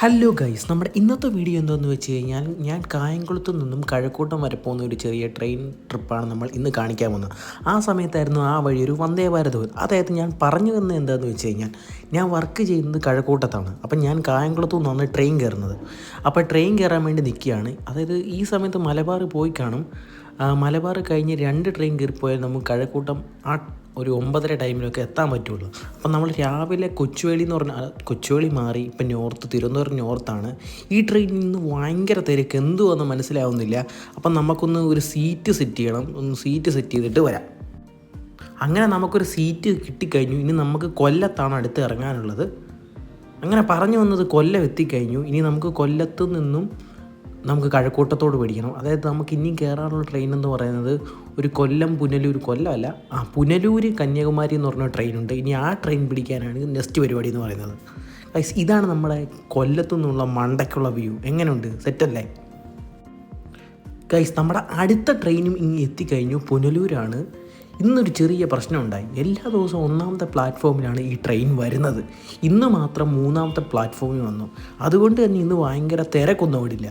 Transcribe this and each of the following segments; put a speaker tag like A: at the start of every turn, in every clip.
A: Hello guys, നമ്മുടെ ഇന്നത്തെ video എന്താണെന്ന് വെച്ച് കഴിഞ്ഞാൽ ഞാൻ കായംകുളത്തു നിന്നും കഴക്കൂട്ടം വരെ പോകുന്ന ഒരു ചെറിയ ട്രെയിൻ ട്രിപ്പാണ് നമ്മൾ ഇന്ന് കാണിക്കാൻ പോകുന്നത്. ആ സമയത്തായിരുന്നു ആ വഴി ഒരു വന്ദേ ഭാരത്. അതായത് ഞാൻ പറഞ്ഞു വന്നത് എന്താണെന്ന് വെച്ച് കഴിഞ്ഞാൽ ഞാൻ വർക്ക് ചെയ്യുന്നത് കഴക്കൂട്ടത്താണ്. അപ്പം ഞാൻ കായംകുളത്തു നിന്നാണ് ട്രെയിൻ കയറുന്നത്. അപ്പോൾ ട്രെയിൻ കയറാൻ വേണ്ടി നിൽക്കുകയാണ്. അതായത് ഈ സമയത്ത് മലബാർ പോയി കാണും. മലബാർ കഴിഞ്ഞ് 2 ട്രെയിൻ കയറിപ്പോയാൽ നമുക്ക് കഴക്കൂട്ടം ഒരു 9:30 ടൈമിലൊക്കെ എത്താൻ പറ്റുള്ളൂ. അപ്പം നമ്മൾ രാവിലെ കൊച്ചുവേളി എന്ന് പറഞ്ഞാൽ കൊച്ചുവേളി മാറി ഇപ്പം തിരുവനന്തപുരം നോർത്താണ്. ഈ ട്രെയിനിൽ നിന്ന് ഭയങ്കര തിരക്ക്, എന്തുവാന്ന് മനസ്സിലാവുന്നില്ല. അപ്പം നമുക്കൊന്ന് ഒരു സീറ്റ് സെറ്റ് ചെയ്യണം. ഒന്ന് സീറ്റ് സെറ്റ് ചെയ്തിട്ട് വരാം. അങ്ങനെ നമുക്കൊരു സീറ്റ് കിട്ടിക്കഴിഞ്ഞു. ഇനി നമുക്ക് കൊല്ലത്താണ് അടുത്ത് ഇറങ്ങാനുള്ളത്. അങ്ങനെ പറഞ്ഞു വന്നത് കൊല്ലം എത്തിക്കഴിഞ്ഞു. ഇനി നമുക്ക് കൊല്ലത്തു നിന്നും നമുക്ക് കഴക്കൂട്ടത്തോട് പിടിക്കണം. അതായത് നമുക്ക് ഇനി കയറാനുള്ള ട്രെയിൻ എന്ന് പറയുന്നത് ഒരു കൊല്ലം പുനലൂർ, കൊല്ലമല്ല, പുനലൂർ കന്യാകുമാരി എന്ന് പറഞ്ഞ ട്രെയിനുണ്ട്. ഇനി ആ ട്രെയിൻ പിടിക്കാനാണ് നെക്സ്റ്റ് പരിപാടി എന്ന് പറയുന്നത്. ഗൈസ്, ഇതാണ് നമ്മുടെ കൊല്ലത്തു നിന്നുള്ള മണ്ടയ്ക്കുള്ള വ്യൂ. എങ്ങനെയുണ്ട്? സെറ്റല്ലേ ഗൈസ്? നമ്മുടെ അടുത്ത ട്രെയിനും ഇങ്ങ് എത്തിക്കഴിഞ്ഞു. പുനലൂരാണ്. ഇന്നൊരു ചെറിയ പ്രശ്നമുണ്ടായി. എല്ലാ ദിവസവും 1ാമത്തെ പ്ലാറ്റ്ഫോമിലാണ് ഈ ട്രെയിൻ വരുന്നത്. ഇന്ന് മാത്രം 3ാമത്തെ പ്ലാറ്റ്ഫോമിൽ വന്നു. അതുകൊണ്ട് തന്നെ ഇന്ന് ഭയങ്കര തിരക്കൊന്നും ഓടില്ല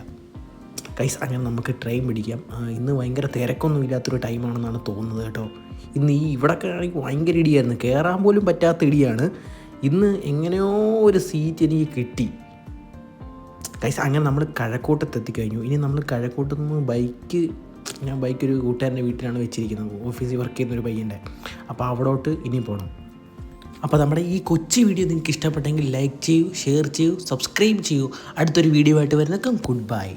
A: ഗൈസ്. അങ്ങനെ നമുക്ക് ട്രെയിൻ പിടിക്കാം. ഇന്ന് ഭയങ്കര തിരക്കൊന്നും ഇല്ലാത്തൊരു ടൈമാണെന്നാണ് തോന്നുന്നത് കേട്ടോ. ഇന്ന് ഇവിടെയൊക്കെ ആണെങ്കിൽ ഭയങ്കര ഇടിയായിരുന്നു, കയറാൻ പോലും പറ്റാത്ത ഇടിയാണ്. ഇന്ന് എങ്ങനെയോ ഒരു സീറ്റ് എനിക്ക് കിട്ടി ഗൈസ്. അങ്ങനെ നമ്മൾ കഴക്കൂട്ടത്ത് എത്തിക്കഴിഞ്ഞു. ഇനി നമ്മൾ കഴക്കൂട്ടത്ത് നിന്ന് ഞാൻ ബൈക്ക് ഒരു കൂട്ടുകാരൻ്റെ വീട്ടിലാണ് വെച്ചിരിക്കുന്നത്. ഓഫീസിൽ വർക്ക് ചെയ്യുന്നൊരു പയ്യൻ്റെ. അപ്പോൾ അവിടോട്ട് ഇനി പോകണം. അപ്പോൾ നമ്മുടെ ഈ കൊച്ചു വീഡിയോ നിങ്ങൾക്ക് ഇഷ്ടപ്പെട്ടെങ്കിൽ ലൈക്ക് ചെയ്യൂ, ഷെയർ ചെയ്യൂ, സബ്സ്ക്രൈബ് ചെയ്യൂ. അടുത്തൊരു വീഡിയോ ആയിട്ട് വരുന്നേക്കും. Good bye.